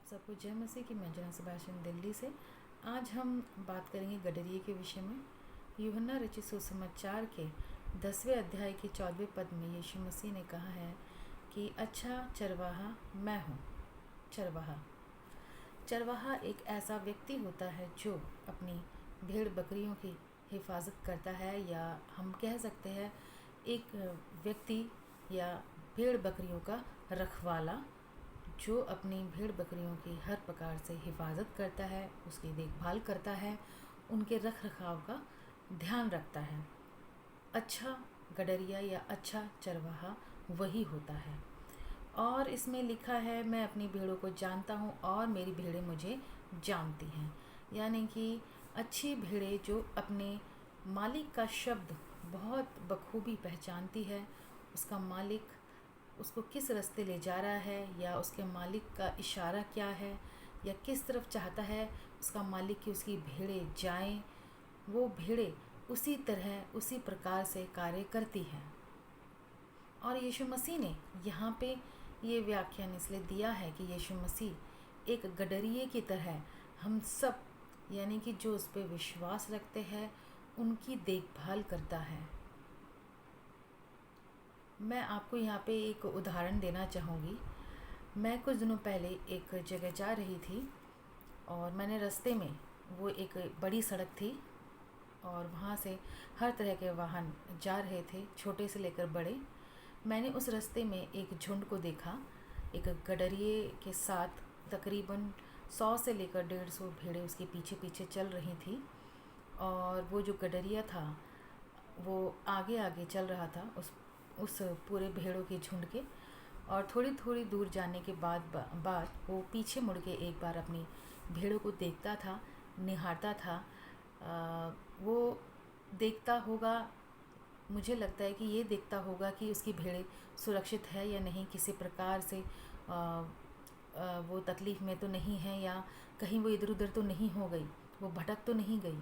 सबको जय मसीह की। मैं जना सुभाषन दिल्ली से। आज हम बात करेंगे गडरिये के विषय में। यूहन्ना रचित सुसमाचार के 10वें अध्याय के 14वें पद में यीशु मसीह ने कहा है कि अच्छा चरवाहा मैं हूँ। चरवाहा एक ऐसा व्यक्ति होता है जो अपनी भेड़ बकरियों की हिफाजत करता है, या हम कह सकते हैं एक व्यक्ति या भेड़ बकरियों का रखवाला जो अपनी भेड़ बकरियों की हर प्रकार से हिफाजत करता है, उसकी देखभाल करता है, उनके रख रखाव का ध्यान रखता है। अच्छा गडरिया या अच्छा चरवाहा वही होता है। और इसमें लिखा है, मैं अपनी भेड़ों को जानता हूँ और मेरी भेड़ें मुझे जानती हैं। यानी कि अच्छी भेड़ें जो अपने मालिक का शब्द बहुत बखूबी पहचानती है, उसका मालिक उसको किस रास्ते ले जा रहा है, या उसके मालिक का इशारा क्या है, या किस तरफ चाहता है उसका मालिक कि उसकी भेड़ें जाएं, वो भेड़ें उसी तरह उसी प्रकार से कार्य करती हैं। और यीशु मसीह ने यहाँ पे ये व्याख्यान इसलिए दिया है कि यीशु मसीह एक गडरिये की तरह हम सब, यानी कि जो उस पर विश्वास रखते हैं, उनकी देखभाल करता है। मैं आपको यहाँ पे एक उदाहरण देना चाहूँगी। मैं कुछ दिनों पहले एक जगह जा रही थी और मैंने रास्ते में, वो एक बड़ी सड़क थी और वहाँ से हर तरह के वाहन जा रहे थे, छोटे से लेकर बड़े। मैंने उस रास्ते में एक झुंड को देखा, एक गडरिये के साथ तकरीबन 100 से लेकर 150 भेड़ें उसके पीछे पीछे चल रही थी। और वो जो गडरिया था वो आगे आगे चल रहा था उस पूरे भेड़ों के झुंड के। और थोड़ी थोड़ी दूर जाने के बाद वो पीछे मुड़ के एक बार अपनी भेड़ों को देखता था, निहारता था। वो देखता होगा, मुझे लगता है कि ये देखता होगा कि उसकी भेड़ें सुरक्षित है या नहीं, किसी प्रकार से वो तकलीफ़ में तो नहीं है, या कहीं वो इधर उधर तो नहीं हो गई, वो भटक तो नहीं गई।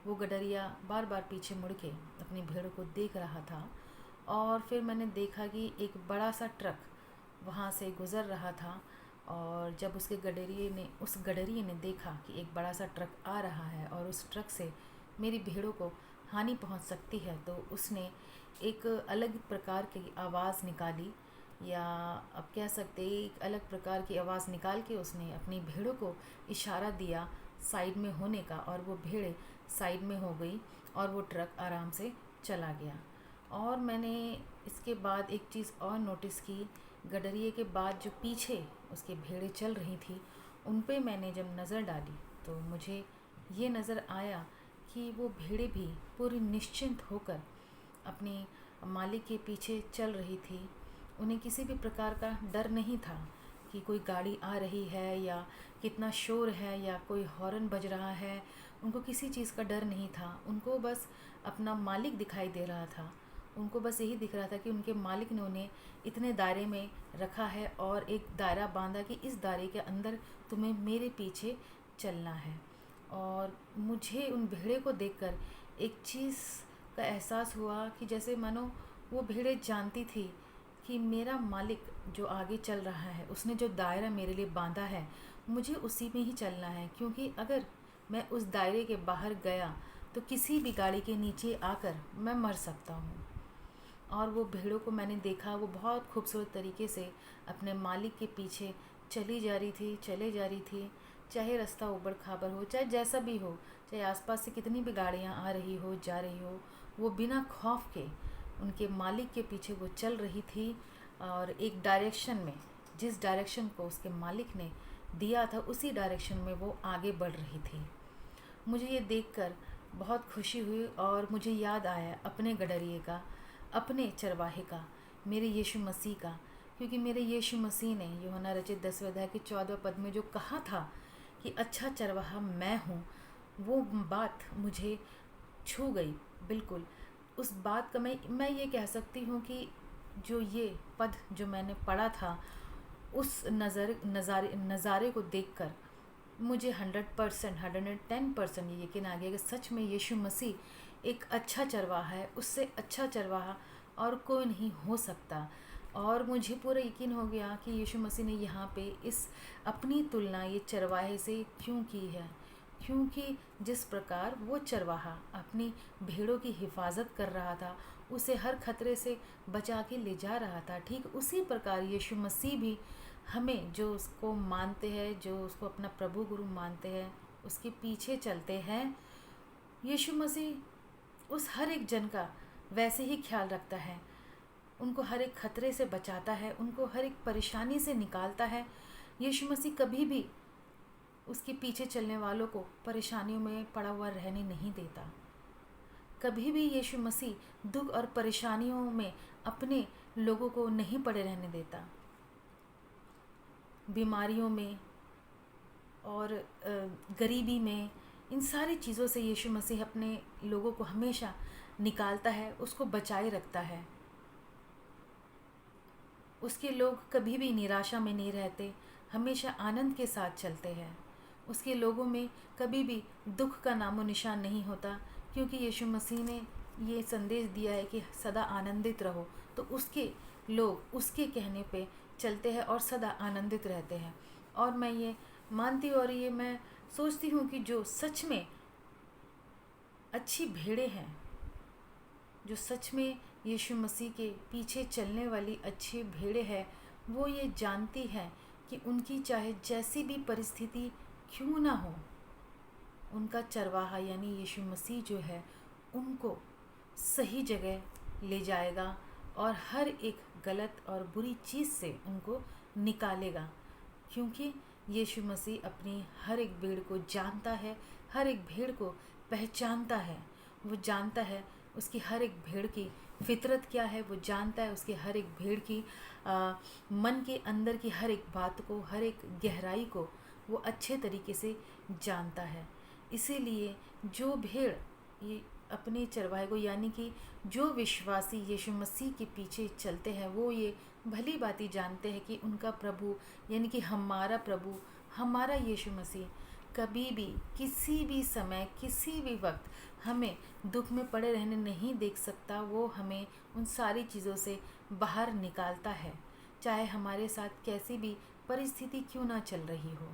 वो गडरिया बार बार पीछे मुड़ के अपनी भेड़ों को देख रहा था। और फिर मैंने देखा कि एक बड़ा सा ट्रक वहाँ से गुज़र रहा था। और जब उस गडरिये ने देखा कि एक बड़ा सा ट्रक आ रहा है और उस ट्रक से मेरी भेड़ों को हानि पहुँच सकती है, तो उसने एक अलग प्रकार की आवाज़ निकाली, या अब कह सकते एक अलग प्रकार की आवाज़ निकाल के उसने अपनी भेड़ों को इशारा दिया साइड में होने का, और वो भेड़ें साइड में हो गई और वो ट्रक आराम से चला गया। और मैंने इसके बाद एक चीज़ और नोटिस की, गडरिये के बाद जो पीछे उसके भेड़ें चल रही थी, उन पे मैंने जब नज़र डाली तो मुझे ये नज़र आया कि वो भेड़ें भी पूरी निश्चिंत होकर अपने मालिक के पीछे चल रही थी। उन्हें किसी भी प्रकार का डर नहीं था कि कोई गाड़ी आ रही है, या कितना शोर है, या कोई हॉर्न बज रहा है। उनको किसी चीज़ का डर नहीं था। उनको बस अपना मालिक दिखाई दे रहा था। उनको बस यही दिख रहा था कि उनके मालिक ने उन्हें इतने दायरे में रखा है और एक दायरा बांधा कि इस दायरे के अंदर तुम्हें मेरे पीछे चलना है। और मुझे उन भेड़े को देखकर एक चीज़ का एहसास हुआ कि जैसे मानो वो भेड़ें जानती थी कि मेरा मालिक जो आगे चल रहा है, उसने जो दायरा मेरे लिए बांधा है, मुझे उसी में ही चलना है। क्योंकि अगर मैं उस दायरे के बाहर गया तो किसी भी गाड़ी के नीचे आकर मैं मर सकता हूँ। और वो भेड़ों को मैंने देखा, वो बहुत खूबसूरत तरीके से अपने मालिक के पीछे चले जा रही थी, चाहे रास्ता ऊबड़ खाबड़ हो, चाहे जैसा भी हो, चाहे आसपास से कितनी भी गाड़ियाँ आ रही हो जा रही हो, वो बिना खौफ के उनके मालिक के पीछे वो चल रही थी। और एक डायरेक्शन में, जिस डायरेक्शन को उसके मालिक ने दिया था, उसी डायरेक्शन में वो आगे बढ़ रही थी। मुझे ये देखकर बहुत खुशी हुई और मुझे याद आया अपने गडरिये का, अपने चरवाहे का, मेरे यीशु मसीह का। क्योंकि मेरे यीशु मसीह ने यूहन्ना रचित 10वें अध्याय के 14वें पद में जो कहा था कि अच्छा चरवाहा मैं हूँ, वो बात मुझे छू गई बिल्कुल। उस बात का मैं ये कह सकती हूँ कि जो ये पद जो मैंने पढ़ा था, उस नज़ारे को देखकर मुझे 100%, 110% ये यकीन आ गया कि सच में यीशु मसीह एक अच्छा चरवाहा है। उससे अच्छा चरवाहा और कोई नहीं हो सकता। और मुझे पूरा यकीन हो गया कि यीशु मसीह ने यहाँ पे इस अपनी तुलना ये चरवाहे से क्यों की है, क्योंकि जिस प्रकार वो चरवाहा अपनी भेड़ों की हिफाजत कर रहा था, उसे हर खतरे से बचा के ले जा रहा था, ठीक उसी प्रकार यीशु मसीह भी हमें, जो उसको मानते हैं, जो उसको अपना प्रभु गुरु मानते हैं, उसके पीछे चलते हैं, यीशु मसीह उस हर एक जन का वैसे ही ख्याल रखता है, उनको हर एक खतरे से बचाता है, उनको हर एक परेशानी से निकालता है। यीशु मसीह कभी भी उसके पीछे चलने वालों को परेशानियों में पड़ा हुआ रहने नहीं देता। कभी भी यीशु मसीह दुख और परेशानियों में अपने लोगों को नहीं पड़े रहने देता। बीमारियों में और गरीबी में, इन सारी चीज़ों से यीशु मसीह अपने लोगों को हमेशा निकालता है, उसको बचाए रखता है। उसके लोग कभी भी निराशा में नहीं रहते, हमेशा आनंद के साथ चलते हैं। उसके लोगों में कभी भी दुख का नामो निशान नहीं होता, क्योंकि यीशु मसीह ने ये संदेश दिया है कि सदा आनंदित रहो। तो उसके लोग उसके कहने पे चलते हैं और सदा आनंदित रहते हैं। और मैं ये मानती हूँ और ये मैं सोचती हूँ कि जो सच में अच्छी भेड़ें हैं, जो सच में यीशु मसीह के पीछे चलने वाली अच्छी भेड़ें हैं, वो ये जानती हैं कि उनकी चाहे जैसी भी परिस्थिति क्यों ना हो, उनका चरवाहा यानी यीशु मसीह जो है उनको सही जगह ले जाएगा और हर एक गलत और बुरी चीज़ से उनको निकालेगा, क्योंकि यीशु मसीह अपनी हर एक भेड़ को जानता है, हर एक भेड़ को पहचानता है। वो जानता है उसकी हर एक भेड़ की फितरत क्या है, वो जानता है उसकी हर एक भेड़ की मन के अंदर की हर एक बात को, हर एक गहराई को वो अच्छे तरीके से जानता है। इसीलिए जो भेड़ ये अपने चरवाहे को, यानी कि जो विश्वासी यीशु मसीह के पीछे चलते हैं, वो ये भली बाती जानते हैं कि उनका प्रभु यानी कि हमारा प्रभु, हमारा यीशु मसीह कभी भी, किसी भी समय, किसी भी वक्त हमें दुख में पड़े रहने नहीं देख सकता। वो हमें उन सारी चीज़ों से बाहर निकालता है, चाहे हमारे साथ कैसी भी परिस्थिति क्यों ना चल रही हो।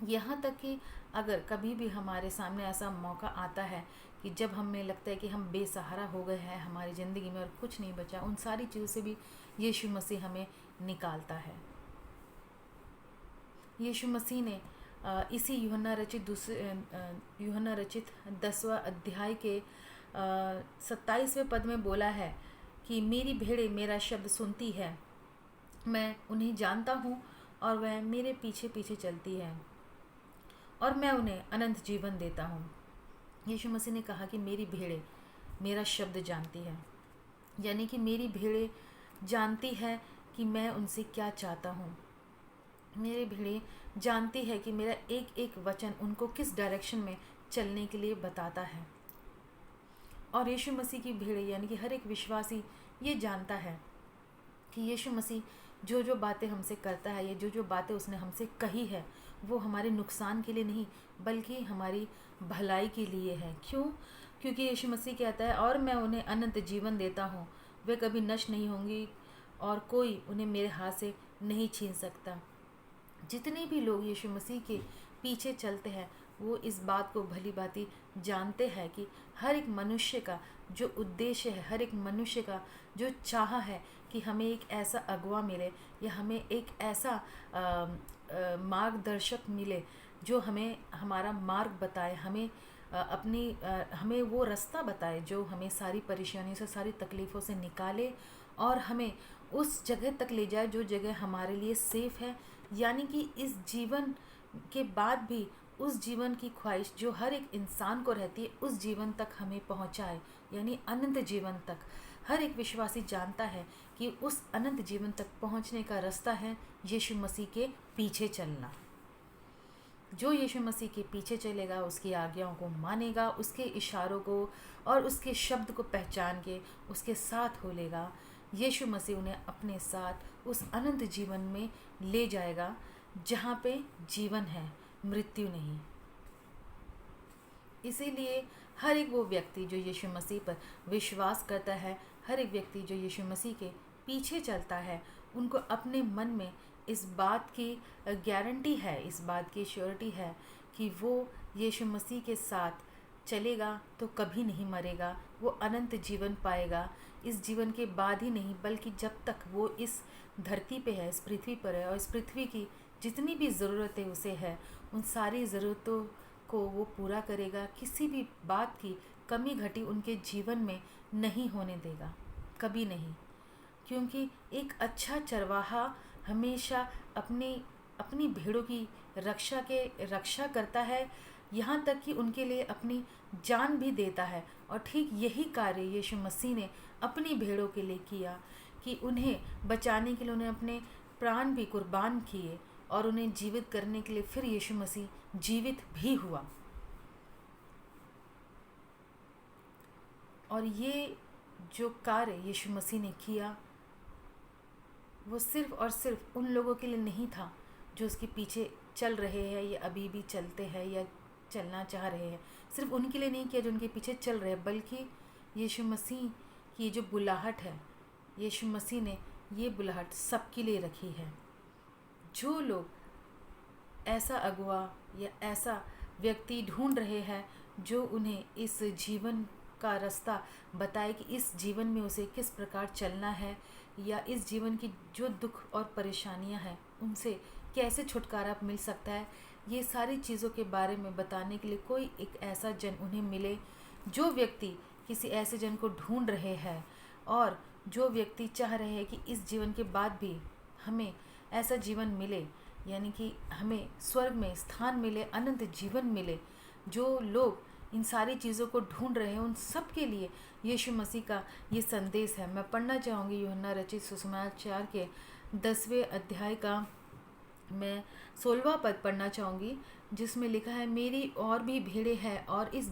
यहाँ तक कि अगर कभी भी हमारे सामने ऐसा मौका आता है कि जब हमें लगता है कि हम बेसहारा हो गए हैं हमारी ज़िंदगी में और कुछ नहीं बचा, उन सारी चीज़ों से भी यीशु मसीह हमें निकालता है। यीशु मसीह ने इसी यूहन्ना रचित 10वां अध्याय के 27वें पद में बोला है कि मेरी भेड़ें मेरा शब्द सुनती है, मैं उन्हें जानता हूँ और वह मेरे पीछे पीछे चलती है और मैं उन्हें अनंत जीवन देता हूँ। यीशु मसीह ने कहा कि मेरी भेड़ें मेरा शब्द जानती है, यानी कि मेरी भेड़ें जानती है कि मैं उनसे क्या चाहता हूँ। मेरी भेड़ें जानती है कि मेरा एक एक वचन उनको किस डायरेक्शन में चलने के लिए बताता है। और यीशु मसीह की भेड़ें यानी कि हर एक विश्वासी ये जानता है कि यीशु मसीह जो जो बातें हमसे करता है, ये जो जो बातें उसने हमसे कही है, वो हमारे नुकसान के लिए नहीं बल्कि हमारी भलाई के लिए है। क्यों? क्योंकि यीशु मसीह कहता है और मैं उन्हें अनंत जीवन देता हूँ, वे कभी नष्ट नहीं होंगी और कोई उन्हें मेरे हाथ से नहीं छीन सकता। जितने भी लोग यीशु मसीह के पीछे चलते हैं वो इस बात को भली भांति जानते हैं कि हर एक मनुष्य का जो उद्देश्य है, हर एक मनुष्य का जो चाह है कि हमें एक ऐसा अगुआ मिले या हमें एक ऐसा मार्गदर्शक मिले जो हमें हमारा मार्ग बताए, हमें हमें वो रास्ता बताए जो हमें सारी परेशानियों से, सारी तकलीफ़ों से निकाले और हमें उस जगह तक ले जाए जो जगह हमारे लिए सेफ़ है। यानी कि इस जीवन के बाद भी उस जीवन की ख्वाहिश जो हर एक इंसान को रहती है उस जीवन तक हमें पहुंचाए, यानी अनंत जीवन तक। हर एक विश्वासी जानता है कि उस अनंत जीवन तक पहुंचने का रास्ता है यीशु मसीह के पीछे चलना। जो यीशु मसीह के पीछे चलेगा, उसकी आज्ञाओं को मानेगा, उसके इशारों को और उसके शब्द को पहचान के उसके साथ हो लेगा, यीशु मसीह उन्हें अपने साथ उस अनंत जीवन में ले जाएगा जहाँ पे जीवन है, मृत्यु नहीं। इसीलिए हर एक वो व्यक्ति जो यीशु मसीह पर विश्वास करता है, हर एक व्यक्ति जो यीशु मसीह के पीछे चलता है, उनको अपने मन में इस बात की गारंटी है, इस बात की श्योरिटी है कि वो यीशु मसीह के साथ चलेगा तो कभी नहीं मरेगा, वो अनंत जीवन पाएगा। इस जीवन के बाद ही नहीं, बल्कि जब तक वो इस धरती पे है, इस पृथ्वी पर है, और इस पृथ्वी की जितनी भी ज़रूरतें उसे है, उन सारी ज़रूरतों को वो पूरा करेगा। किसी भी बात की कमी घटी उनके जीवन में नहीं होने देगा, कभी नहीं। क्योंकि एक अच्छा चरवाहा हमेशा अपनी भेड़ों की रक्षा करता है, यहाँ तक कि उनके लिए अपनी जान भी देता है। और ठीक यही कार्य यीशु मसीह ने अपनी भेड़ों के लिए किया कि उन्हें बचाने के लिए उन्हें अपने प्राण भी कुर्बान किए और उन्हें जीवित करने के लिए फिर यीशु मसीह जीवित भी हुआ। और ये जो कार्य यीशु मसीह ने किया वो सिर्फ और सिर्फ उन लोगों के लिए नहीं था जो उसके पीछे चल रहे हैं या अभी भी चलते हैं या चलना चाह रहे हैं। सिर्फ उनके लिए नहीं किया जो उनके पीछे चल रहे हैं, बल्कि यीशु मसीह की जो बुलाहट है, यीशु मसीह ने ये बुलाहट सबके लिए रखी है। जो लोग ऐसा अगुआ या ऐसा व्यक्ति ढूंढ रहे हैं जो उन्हें इस जीवन का रास्ता बताए कि इस जीवन में उसे किस प्रकार चलना है, या इस जीवन की जो दुख और परेशानियां हैं उनसे कैसे छुटकारा मिल सकता है, ये सारी चीज़ों के बारे में बताने के लिए कोई एक ऐसा जन उन्हें मिले। जो व्यक्ति किसी ऐसे जन को ढूंढ रहे हैं और जो व्यक्ति चाह रहे हैं कि इस जीवन के बाद भी हमें ऐसा जीवन मिले, यानी कि हमें स्वर्ग में स्थान मिले, अनंत जीवन मिले, जो लोग इन सारी चीज़ों को ढूंढ रहे हैं, उन सब के लिए यीशु मसीह का ये संदेश है। मैं पढ़ना चाहूँगी यूहन्ना रचित सुसमाचार के 10वें अध्याय का मैं 16वां पद पढ़ना चाहूँगी, जिसमें लिखा है, मेरी और भी भेड़ें हैं और इस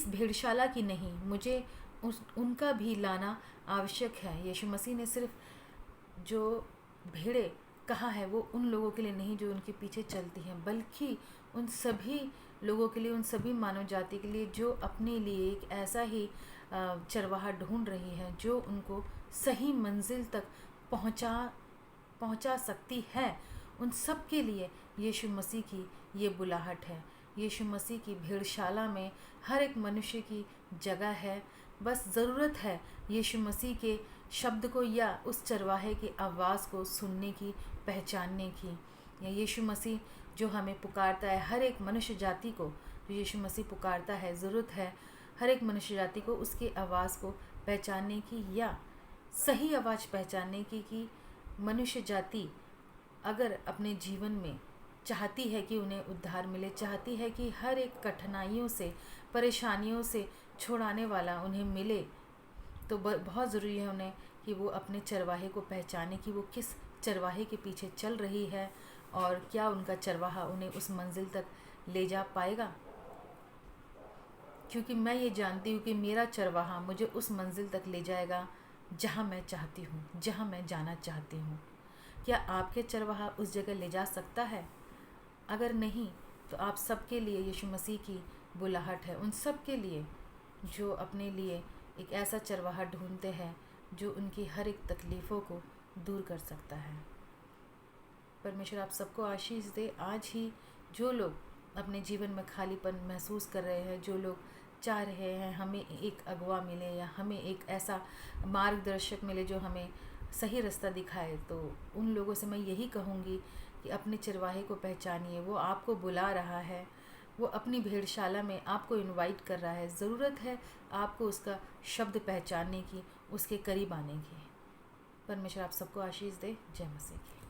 भेड़शाला की नहीं, मुझे उनका भी लाना आवश्यक है। यीशु मसीह ने सिर्फ जो भेड़ें कहा है वो उन लोगों के लिए नहीं जो उनके पीछे चलती हैं, बल्कि उन सभी लोगों के लिए, उन सभी मानव जाति के लिए जो अपने लिए एक ऐसा ही चरवाहा ढूंढ रही है जो उनको सही मंजिल तक पहुंचा सकती है। उन सब के लिए यीशु मसीह की ये बुलाहट है। यीशु मसीह की भेड़शाला में हर एक मनुष्य की जगह है। बस ज़रूरत है यीशु मसीह के शब्द को या उस चरवाहे की आवाज़ को सुनने की, पहचानने की। या यीशु मसीह जो हमें पुकारता है, हर एक मनुष्य जाति को जो यीशु मसीह पुकारता है, ज़रूरत है हर एक मनुष्य जाति को उसकी आवाज़ को पहचानने की, या सही आवाज़ पहचानने की कि मनुष्य जाति अगर अपने जीवन में चाहती है कि उन्हें उद्धार मिले, चाहती है कि हर एक कठिनाइयों से, परेशानियों से छुड़ाने वाला उन्हें मिले, तो बहुत ज़रूरी है उन्हें कि वो अपने चरवाहे को पहचाने कि वो किस चरवाहे के पीछे चल रही है और क्या उनका चरवाहा उन्हें उस मंजिल तक ले जा पाएगा। क्योंकि मैं ये जानती हूँ कि मेरा चरवाहा मुझे उस मंजिल तक ले जाएगा जहाँ मैं चाहती हूँ, जहाँ मैं जाना चाहती हूँ। क्या आपके चरवाहा उस जगह ले जा सकता है? अगर नहीं तो आप सबके लिए यीशु मसीह की बुलाहट है, उन सब के लिए जो अपने लिए एक ऐसा चरवाहा ढूंढते हैं जो उनकी हर एक तकलीफ़ों को दूर कर सकता है। परमेश्वर आप सबको आशीष दे। आज ही जो लोग अपने जीवन में खालीपन महसूस कर रहे हैं, जो लोग चाह रहे हैं हमें एक अगुवा मिले या हमें एक ऐसा मार्गदर्शक मिले जो हमें सही रास्ता दिखाए, तो उन लोगों से मैं यही कहूँगी कि अपने चरवाहे को पहचानिए। वो आपको बुला रहा है, वो अपनी भेड़शाला में आपको इनवाइट कर रहा है। ज़रूरत है आपको उसका शब्द पहचानने की, उसके करीब आने की। परमेश्वर आप सबको आशीष दे। जय मसीह की।